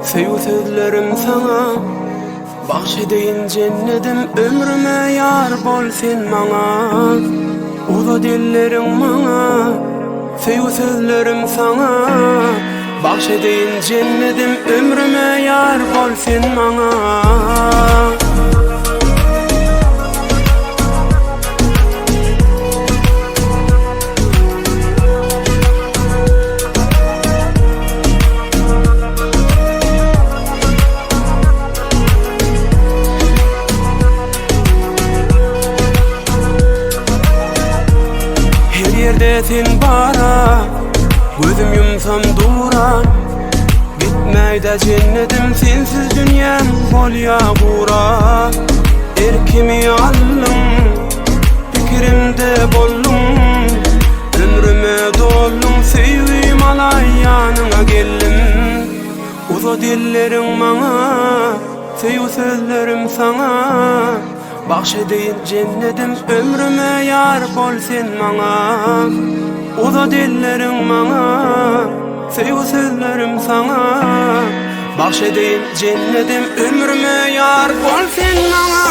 Söýüp sözlerim sana, bahşedeýin cennetim ömrüme ýar bol sen maňa. Uza dilleriň maňa, söýüp sözlerim sana, bahşedeýin cennetim ömrüme ýar bol sen maňa. Yerde sen bara, gözüm yumsam dura. Bitmeyde cennetim sensiz dünyam bolya gura. Erkimi aldım, fikrimde bollum. Ömrüme doldum, sevgim alay yanına geldim. Uza dillerin bana, söýüp sözlerim sana. Bahşedeýin cennetim ömrüme ýar bol sen maňa. Uza dillerin maňa, söýüp sözlerim sana. Bahşedeýin cennetim ömrüme ýar bol sen maňa.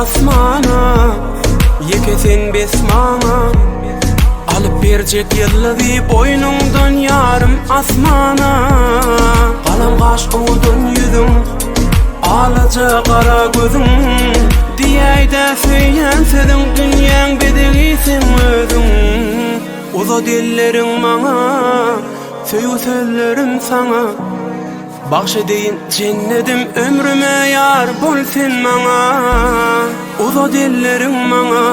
Asmana, yekesen besmana. Alıp berjek ýyllyzy boynundan yarım asmana. Galam gaş oňdan ýüzüň, alaja gara gözüň. Diýäýde söýen sözüň, dünýäň bedelisin özüň. Uza dilleriň maňa, söýüp sözlerim sana. Bahşedeýin cennetim ömrüme ýar bol sen maňa. Uza dillerin maňa,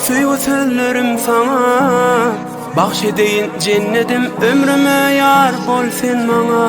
söýüp sözlerim sana. Bahşedeýin cennetim ömrüme ýar bol sen maňa.